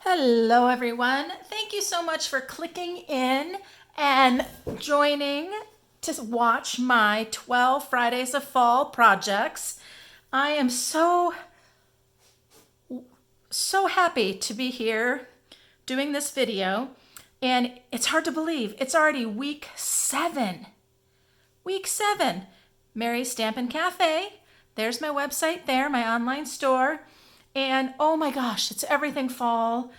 Hello, everyone. Thank you so much for clicking in and joining to watch my 12 Fridays of Fall projects. I am so happy to be here doing this video, and it's hard to believe it's already week 7. Week 7. Mary's Stampin' Cafe. There's my website there, my online store. And oh my gosh, it's everything fall.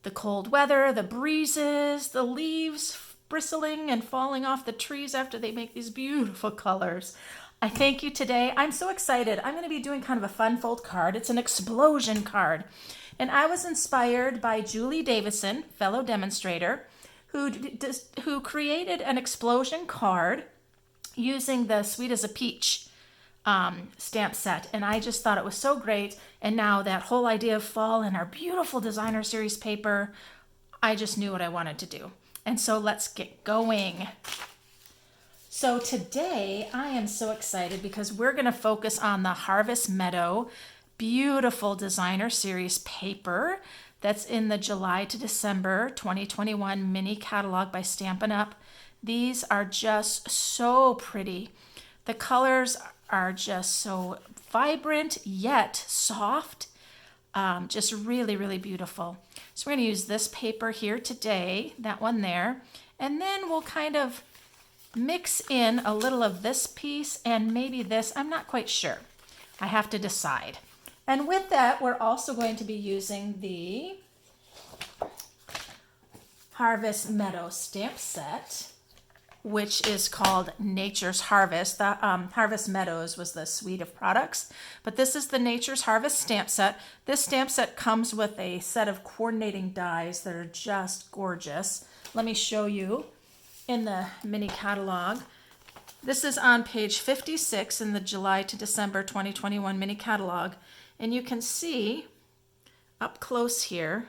The cold weather, the breezes, the leaves bristling and falling off the trees after they make these beautiful colors. I thank you today. I'm so excited. I'm going to be doing kind of a fun fold card. It's an explosion card. And I was inspired by Julie Davison, fellow demonstrator, who created an explosion card using the Sweet as a Peach stamp set, and I just thought it was so great. And now that whole idea of fall and our beautiful designer series paper, I just knew what I wanted to do. And so let's get going. So today I am so excited because we're going to focus on the Harvest Meadow beautiful designer series paper that's in the July to December 2021 mini catalog by Stampin' Up. These are just so pretty. The colors are just so vibrant yet soft, just really, really beautiful. So we're going to use this paper here today, that one there, and then we'll kind of mix in a little of this piece and maybe this. I'm not quite sure. I have to decide. And with that, we're also going to be using the Harvest Meadow stamp set, which is called Nature's Harvest. The Harvest Meadows was the suite of products, but this is the Nature's Harvest stamp set. This stamp set comes with a set of coordinating dies that are just gorgeous. Let me show you in the mini catalog. This is on page 56 in the July to December 2021 mini catalog, and you can see up close here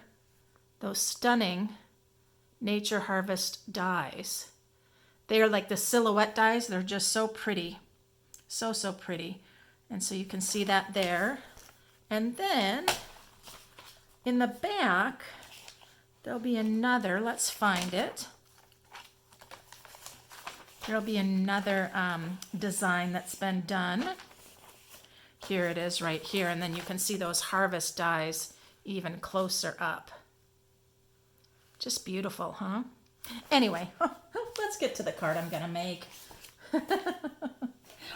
those stunning Nature Harvest dies. They are like the silhouette dies. They're just so pretty. So pretty. And so you can see that there. And then in the back, there'll be another, let's find it. There'll be another design that's been done. Here it is right here. And then you can see those harvest dies even closer up. Just beautiful, huh? Anyway, let's get to the card I'm going to make.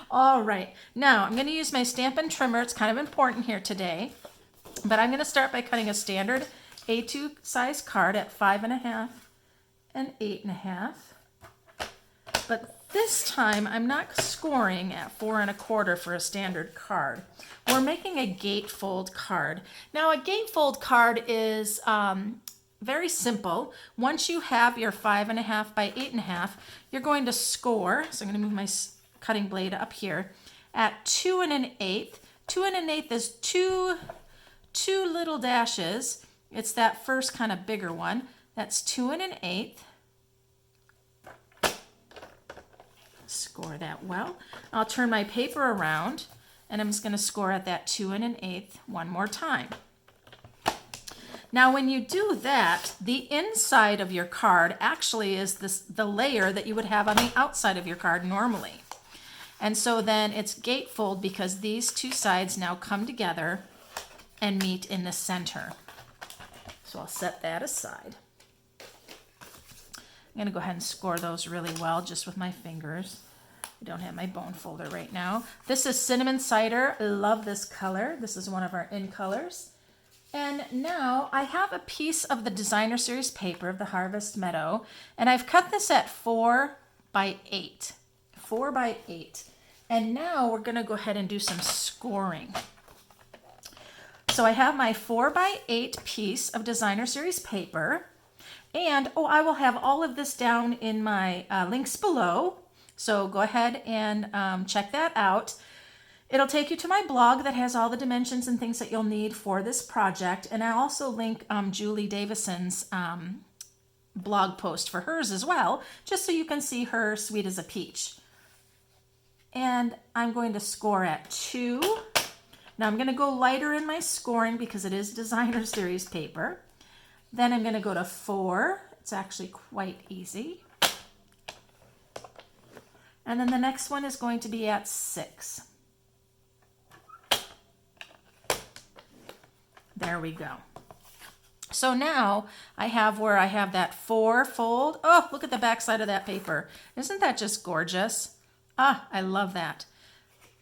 All right, now I'm going to use my Stampin' Trimmer. It's kind of important here today, but I'm going to start by cutting a standard A2 size card at 5.5 and 8.5. But this time I'm not scoring at 4.25 for a standard card. We're making a gatefold card. Now a gatefold card is very simple. Once you have your 5.5 by 8.5, you're going to score. So I'm going to move my cutting blade up here at 2 1/8. 2 1/8 is two little dashes. It's that first kind of bigger one. That's 2 1/8. Score that well. I'll turn my paper around and I'm just going to score at that 2 1/8 one more time. Now, when you do that, the inside of your card actually is the layer that you would have on the outside of your card normally. And so then it's gatefold because these two sides now come together and meet in the center. So I'll set that aside. I'm going to go ahead and score those really well just with my fingers. I don't have my bone folder right now. This is Cinnamon Cider. I love this color. This is one of our in colors. And now I have a piece of the designer series paper of the Harvest Meadow, and I've cut this at 4 by 8. 4 by 8. And now we're going to go ahead and do some scoring. So I have my 4 by 8 piece of designer series paper, and I will have all of this down in my links below. So go ahead and check that out. It'll take you to my blog that has all the dimensions and things that you'll need for this project. And I also link Julie Davison's blog post for hers as well, just so you can see her Sweet as a Peach. And I'm going to score at 2. Now I'm going to go lighter in my scoring because it is designer series paper. Then I'm going to go to 4. It's actually quite easy. And then the next one is going to be at 6. There we go. So now I have where I have that 4 fold. Oh, look at the back side of that paper. Isn't that just gorgeous? Ah, I love that.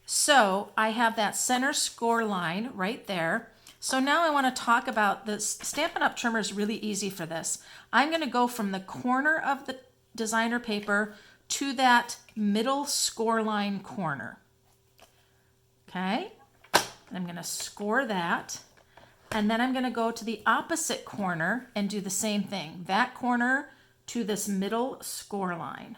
So I have that center score line right there. So now I want to talk about this. Stampin' Up! Trimmer is really easy for this. I'm going to go from the corner of the designer paper to that middle score line corner. Okay, and I'm going to score that. And then I'm going to go to the opposite corner and do the same thing. That corner to this middle score line.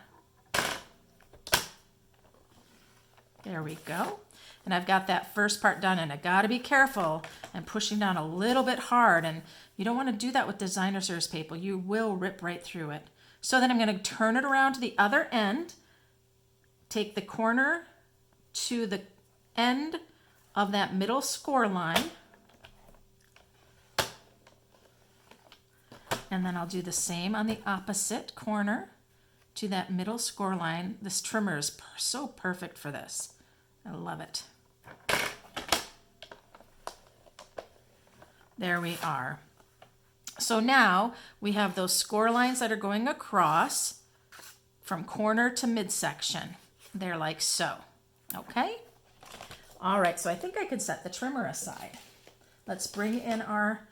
There we go. And I've got that first part done, and I got to be careful. I'm pushing down a little bit hard, and you don't want to do that with designer service paper. You will rip right through it. So then I'm going to turn it around to the other end, take the corner to the end of that middle score line, and then I'll do the same on the opposite corner to that middle score line. This trimmer is so perfect for this. I love it. There we are. So now we have those score lines that are going across from corner to midsection. They're like so. Okay? All right, so I think I could set the trimmer aside. Let's bring in our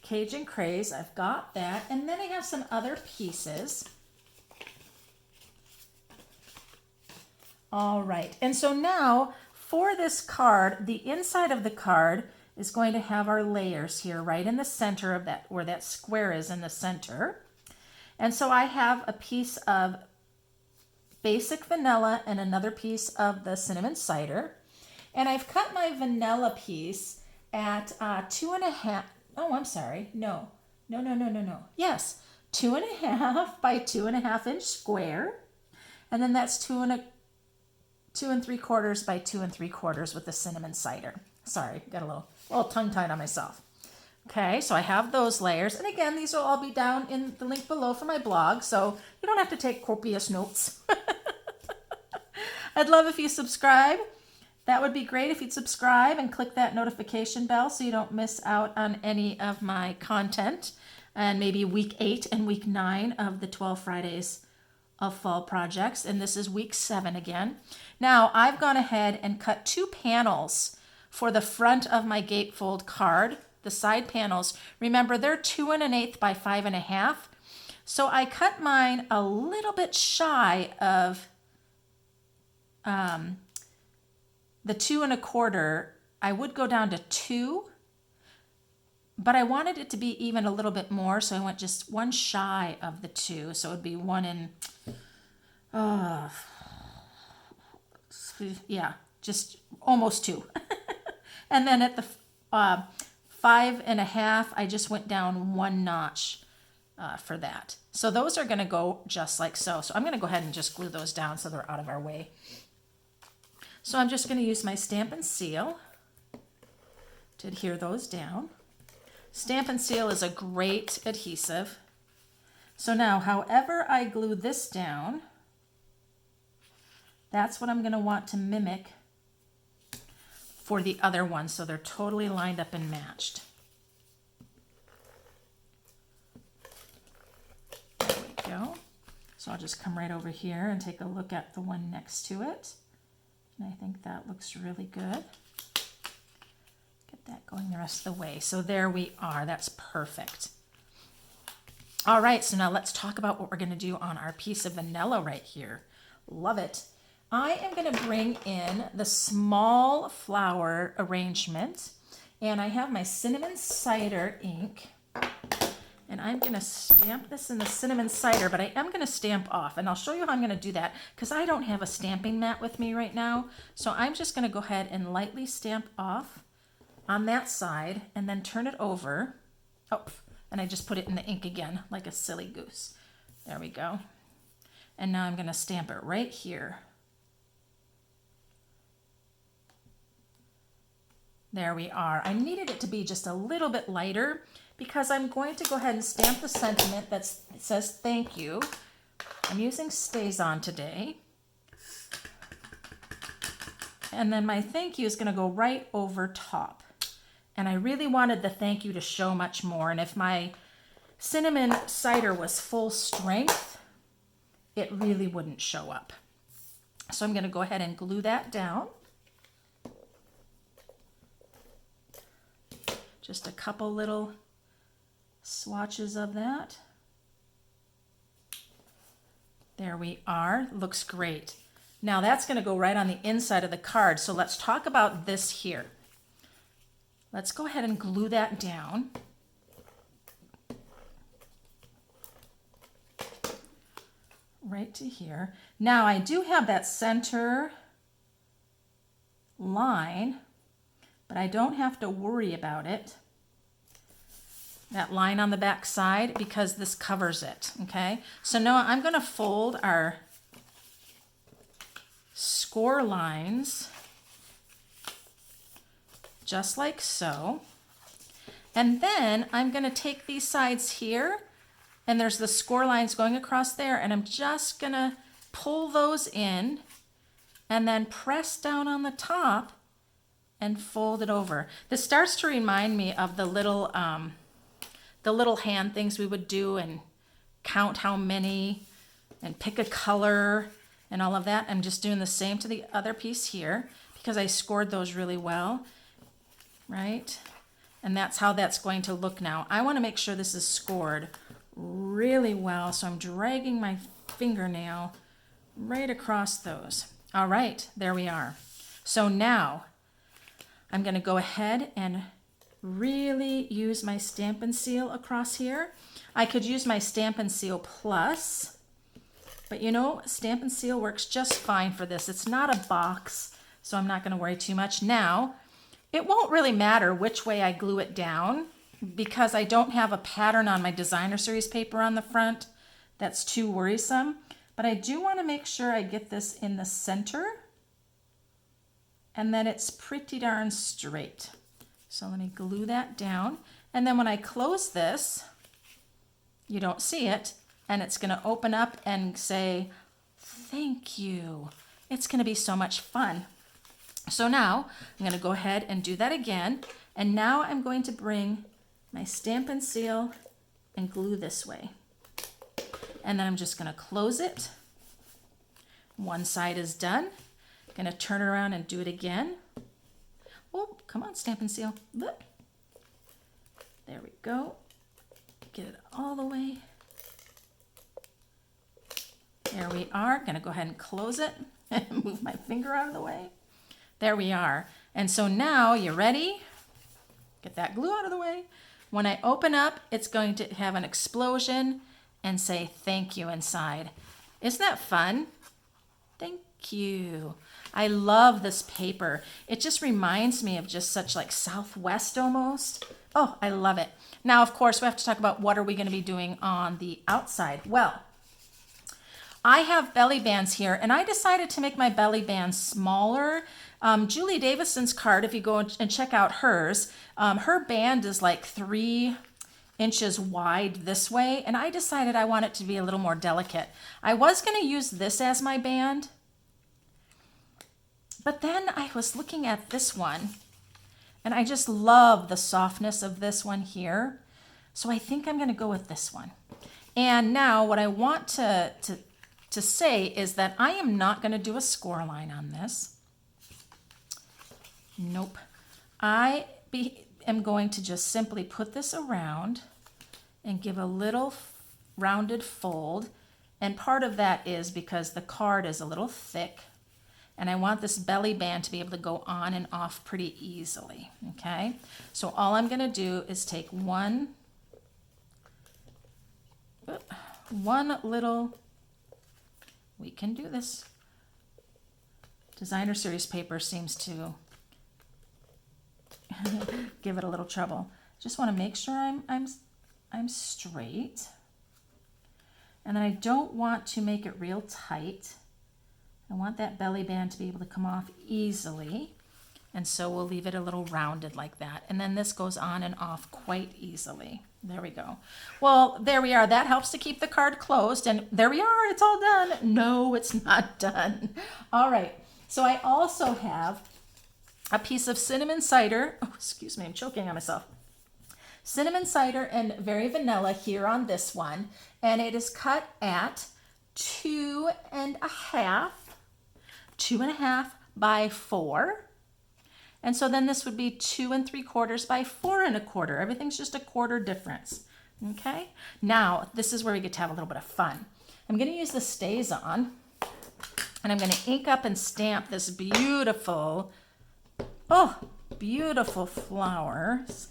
Cajun Craze. I've got that. And then I have some other pieces. All right. And so now for this card, the inside of the card is going to have our layers here right in the center of that, where that square is in the center. And so I have a piece of basic vanilla and another piece of the cinnamon cider. And I've cut my vanilla piece at 2.5. Oh, I'm sorry. No. Yes, 2.5 by 2.5 inch square. And then that's 2 3/4 by 2 3/4 with the cinnamon cider. Sorry, got a little tongue-tied on myself. Okay, so I have those layers. And again, these will all be down in the link below for my blog, so you don't have to take copious notes. I'd love if you subscribe. That would be great if you'd subscribe and click that notification bell so you don't miss out on any of my content. And maybe week 8 and week 9 of the 12 Fridays of fall projects. And this is week 7 again. Now I've gone ahead and cut 2 panels for the front of my gatefold card, the side panels. Remember, they're 2 1/8 by 5 1/2. So I cut mine a little bit shy of the 2 1/4. I would go down to 2, but I wanted it to be even a little bit more, so I went just 1 shy of the 2. So it would be 1 just almost 2. And then at the 5 1/2, I just went down 1 notch for that. So those are going to go just like so. So I'm going to go ahead and just glue those down so they're out of our way. So I'm just going to use my Stampin' Seal to adhere those down. Stampin' Seal is a great adhesive. So now, however I glue this down, that's what I'm going to want to mimic for the other one, so they're totally lined up and matched. There we go. So I'll just come right over here and take a look at the one next to it. And I think that looks really good. Get that going the rest of the way. So there we are. That's perfect. All right, so now let's talk about what we're going to do on our piece of vanilla right here. Love it. I am going to bring in the small flower arrangement, and I have my cinnamon cider ink, and I'm going to stamp this in the cinnamon cider, but I am going to stamp off, and I'll show you how I'm going to do that because I don't have a stamping mat with me right now. So I'm just going to go ahead and lightly stamp off on that side and then turn it over. Oh, and I just put it in the ink again like a silly goose. There we go. And now I'm going to stamp it right here. There we are. I needed it to be just a little bit lighter because I'm going to go ahead and stamp the sentiment that says thank you. I'm using StazOn today. And then my thank you is going to go right over top. And I really wanted the thank you to show much more. And if my cinnamon cider was full strength, it really wouldn't show up. So I'm going to go ahead and glue that down. Just a couple little swatches of that. There we are. Looks great. Now that's going to go right on the inside of the card. So let's talk about this here. Let's go ahead and glue that down. Right to here. Now I do have that center line, but I don't have to worry about it. That line on the back side, because this covers it, okay? So now I'm gonna fold our score lines just like so. And then I'm gonna take these sides here, and there's the score lines going across there, and I'm just gonna pull those in and then press down on the top and fold it over. This starts to remind me of the little hand things we would do and count how many and pick a color and all of that. I'm just doing the same to the other piece here because I scored those really well, right? And that's how that's going to look now. I want to make sure this is scored really well, so I'm dragging my fingernail right across those. All right, there we are. So now I'm going to go ahead and really use my Stampin' Seal across here. I could use my Stampin' Seal Plus, but you know, Stampin' Seal works just fine for this. It's not a box, so I'm not going to worry too much. Now, it won't really matter which way I glue it down because I don't have a pattern on my Designer Series paper on the front. That's too worrisome. But I do want to make sure I get this in the center and that it's pretty darn straight. So let me glue that down. And then when I close this, you don't see it, and it's going to open up and say, thank you. It's going to be so much fun. So now I'm going to go ahead and do that again. And now I'm going to bring my Stampin' Seal and glue this way. And then I'm just going to close it. One side is done. I'm going to turn around and do it again. Oh, come on, Stampin' Seal. Look. There we go. Get it all the way. There we are. Going to go ahead and close it and move my finger out of the way. There we are. And so now, you ready? Get that glue out of the way. When I open up, it's going to have an explosion and say thank you inside. Isn't that fun? Thank you. I love this paper. It just reminds me of just such like Southwest almost. Oh, I love it. Now, of course, we have to talk about what are we going to be doing on the outside. Well, I have belly bands here, and I decided to make my belly band smaller. Julie Davison's card, if you go and check out hers, her band is like 3 inches wide this way, and I decided I want it to be a little more delicate. I was going to use this as my band, but then I was looking at this one, and I just love the softness of this one here, so I think I'm going to go with this one. And now what I want to say is that I am not going to do a score line on this. Nope. I am going to just simply put this around and give a little rounded fold. And part of that is because the card is a little thick and I want this belly band to be able to go on and off pretty easily. Okay. So all I'm going to do is take one little, we can do this. Designer Series paper seems to give it a little trouble. Just want to make sure I'm straight. And then I don't want to make it real tight. I want that belly band to be able to come off easily. And so we'll leave it a little rounded like that. And then this goes on and off quite easily. There we go. Well, there we are. That helps to keep the card closed. And there we are. It's all done. No, it's not done. All right. So I also have a piece of cinnamon cider. Oh, excuse me. I'm choking on myself. Cinnamon cider and very vanilla here on this one. And it is cut at 2.5 by 4. And so then this would be 2 3/4 by 4 1/4. Everything's just a quarter difference. Okay. Now this is where we get to have a little bit of fun. I'm going to use the StazOn, and I'm going to ink up and stamp this beautiful, beautiful flowers.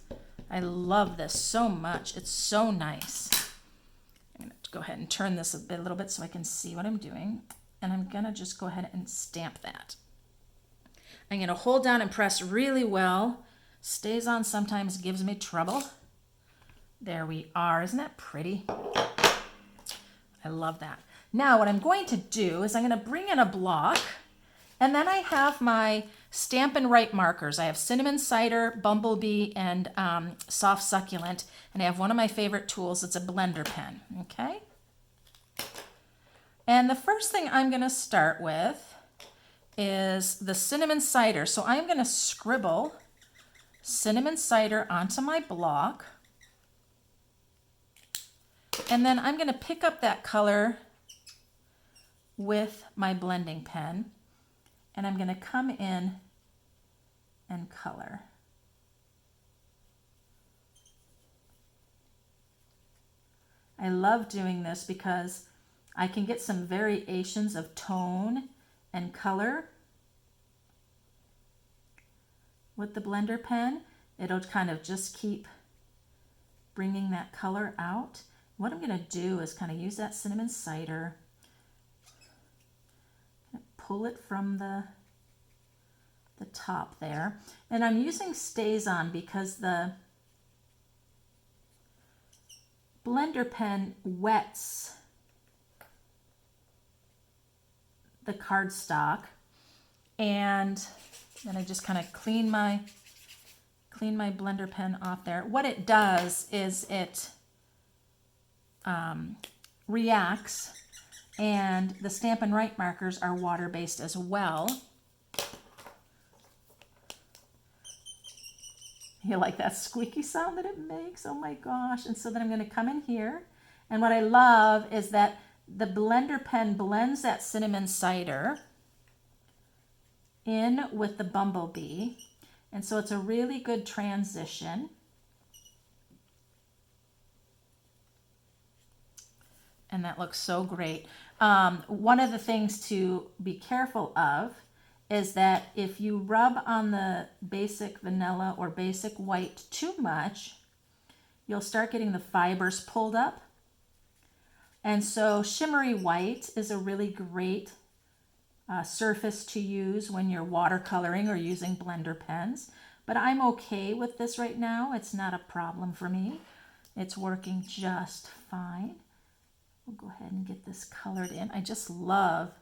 I love this so much. It's so nice. I'm going to go ahead and turn this a little bit so I can see what I'm doing. And I'm going to just go ahead and stamp that. I'm going to hold down and press really well. StazOn sometimes gives me trouble. There we are. Isn't that pretty? I love that. Now what I'm going to do is I'm going to bring in a block, and then I have my Stampin' Write markers. I have Cinnamon Cider, Bumblebee, and Soft Succulent. And I have one of my favorite tools. It's a blender pen. Okay. And the first thing I'm going to start with is the cinnamon cider. So I'm going to scribble cinnamon cider onto my block. And then I'm going to pick up that color with my blending pen. And I'm going to come in and color. I love doing this because I can get some variations of tone and color with the blender pen. It'll kind of just keep bringing that color out. What I'm going to do is kind of use that cinnamon cider, pull it from the top there. And I'm using StazOn because the blender pen wets the cardstock, and then I just kind of clean my blender pen off there. What it does is it reacts, and the Stampin' Write markers are water-based as well. You like that squeaky sound that it makes? Oh my gosh. And so then I'm going to come in here, and what I love is that the blender pen blends that cinnamon cider in with the Bumblebee. And so it's a really good transition. And that looks so great. One of the things to be careful of is that if you rub on the basic vanilla or basic white too much, you'll start getting the fibers pulled up. And so shimmery white is a really great surface to use when you're watercoloring or using blender pens. But I'm okay with this right now. It's not a problem for me. It's working just fine. We'll go ahead and get this colored in. I just love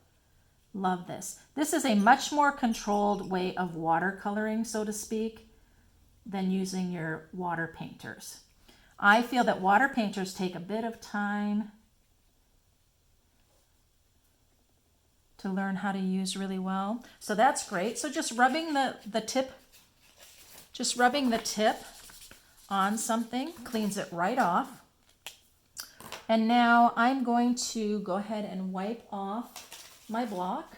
this. This is a much more controlled way of watercoloring, so to speak, than using your water painters. I feel that water painters take a bit of time to learn how to use really well. So that's great. So just rubbing the tip on something cleans it right off. And now I'm going to go ahead and wipe off my block.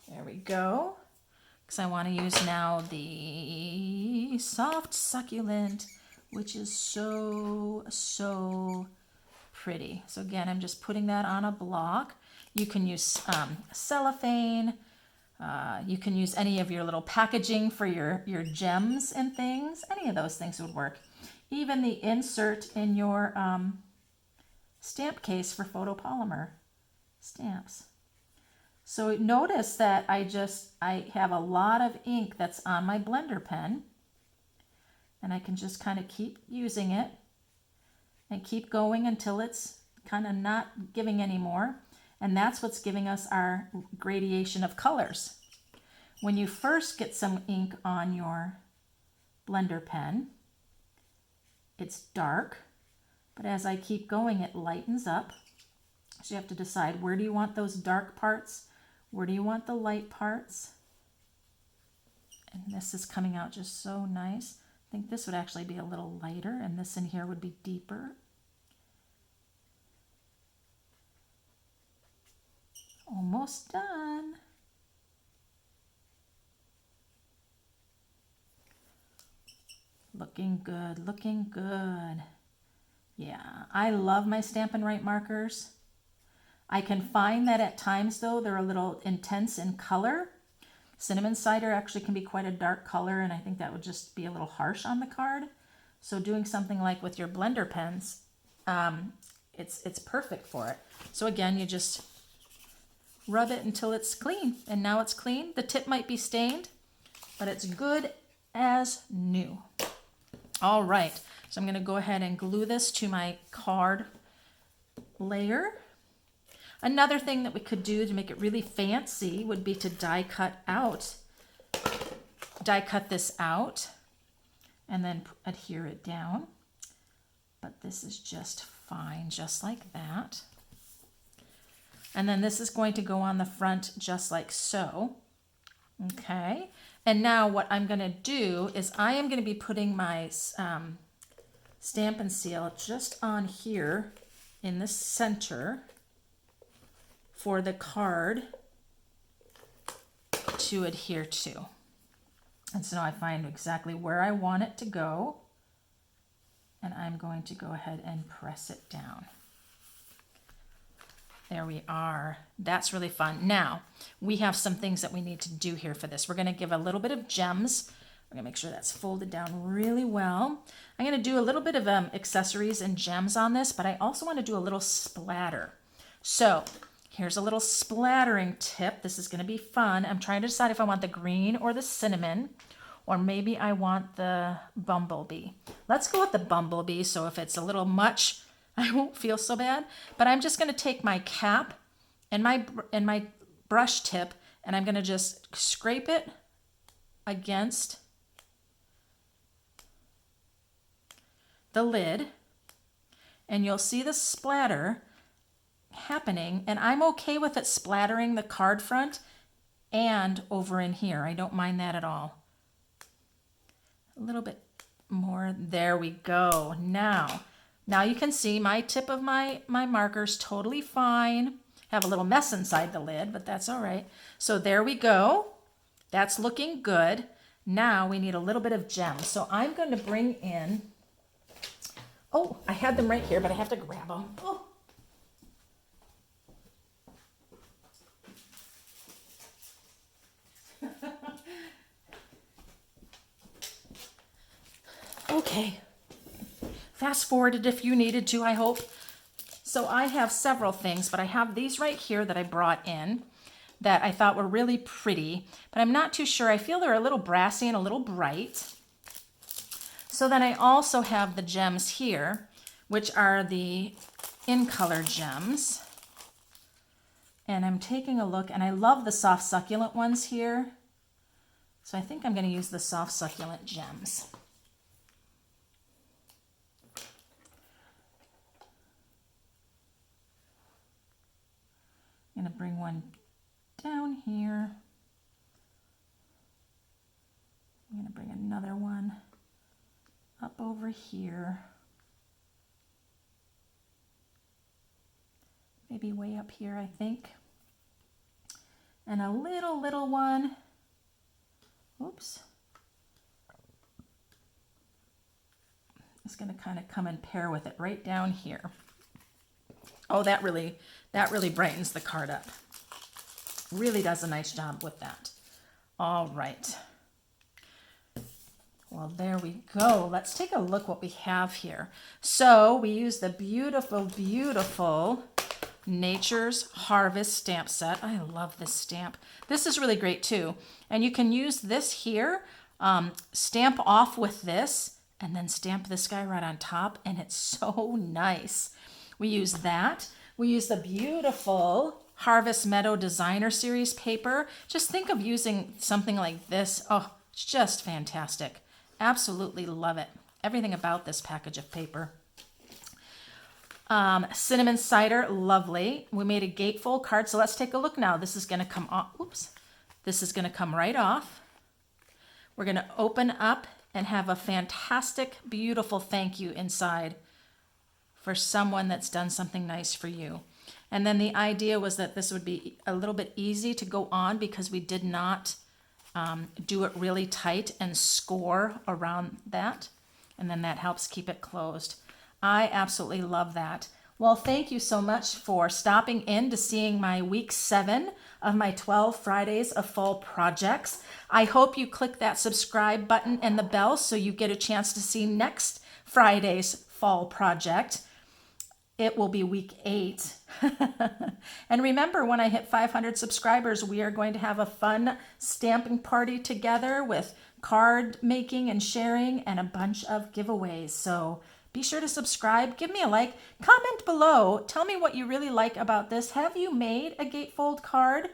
There we go. Because I want to use now the Soft Succulent, which is so pretty. So again, I'm just putting that on a block. You can use cellophane. You can use any of your little packaging for your gems and things. Any of those things would work. Even the insert in your stamp case for photopolymer stamps. So notice that I have a lot of ink that's on my blender pen, and I can just kind of keep using it and keep going until it's kind of not giving any more. And that's what's giving us our gradation of colors. when you first get some ink on your blender pen, it's dark, but as I keep going, it lightens up. So you have to decide, where do you want those dark parts? Where do you want the light parts? And this is coming out just so nice. I think this would actually be a little lighter, and this in here would be deeper. Almost done. Looking good, looking good. Yeah, I love my Stampin' Write markers. I can find that at times though, they're a little intense in color. Cinnamon Cider actually can be quite a dark color, and I think that would just be a little harsh on the card. So doing something like with your blender pens, it's perfect for it. So again, you just rub it until it's clean, and now it's clean. The tip might be stained, but it's good as new. All right, so I'm going to go ahead and glue this to my card layer. Another thing that we could do to make it really fancy would be to die cut this out and then adhere it down. But this is just fine, just like that. And then this is going to go on the front just like so. Okay, and now what I'm going to do is I am going to be putting my Stampin' Seal just on here in the center for the card to adhere to. And so now I find exactly where I want it to go, and I'm going to go ahead and press it down. There we are. That's really fun. Now, we have some things that we need to do here for this. We're going to give a little bit of gems. We're going to make sure that's folded down really well. I'm going to do a little bit of accessories and gems on this, but I also want to do a little splatter. So here's a little splattering tip. This is going to be fun. I'm trying to decide if I want the green or the cinnamon, or maybe I want the bumblebee. Let's go with the bumblebee, so if it's a little much, I won't feel so bad. But I'm just going to take my cap and my brush tip, and I'm going to just scrape it against the lid, and you'll see the splatter happening, and I'm okay with it splattering the card front and over in here. I don't mind that at all. A little bit more. There we go. Now you can see my tip of my marker's totally fine. Have a little mess inside the lid, but that's all right. So there we go. That's looking good. Now we need a little bit of gem. So I'm going to bring in, oh, I had them right here, but I have to grab them. Oh. Okay. Fast forwarded if you needed to, I hope. So I have several things, but I have these right here that I brought in that I thought were really pretty, but I'm not too sure. I feel they're a little brassy and a little bright. So then I also have the gems here, which are the in color gems. And I'm taking a look, and I love the soft succulent ones here. So I think I'm going to use the soft succulent gems. I'm going to bring one down here. I'm going to bring another one up over here. Maybe way up here, I think. And a little one. Oops. It's going to kind of come and pair with it right down here. Oh, that really brightens the card up. Really does a nice job with that. All right. Well, there we go. Let's take a look what we have here. So we use the beautiful, beautiful Nature's Harvest stamp set. I love this stamp. This is really great too. And you can use this here, stamp off with this, and then stamp this guy right on top, and it's so nice. We use that. We use the beautiful Harvest Meadow Designer Series paper. Just think of using something like this. Oh, it's just fantastic. Absolutely love it. Everything about this package of paper. Cinnamon cider, lovely. We made a gatefold card, so let's take a look now. This is going to come off. Oops. This is going to come right off. We're going to open up and have a fantastic, beautiful thank you inside for someone that's done something nice for you. And then the idea was that this would be a little bit easy to go on because we did not do it really tight and score around that. And then that helps keep it closed. I absolutely love that. Well, thank you so much for stopping in to seeing my week 7 of my 12 Fridays of Fall projects. I hope you click that subscribe button and the bell so you get a chance to see next Friday's fall project. It will be week 8. And remember, when I hit 500 subscribers, we are going to have a fun stamping party together with card making and sharing and a bunch of giveaways. So be sure to subscribe, give me a like, comment below, tell me what you really like about this. Have you made a gatefold card?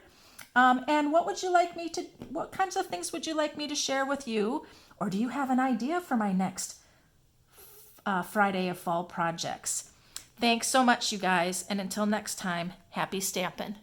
And what kinds of things would you like me to share with you? Or do you have an idea for my next Friday of Fall projects? Thanks so much, you guys. And until next time, happy stampin'.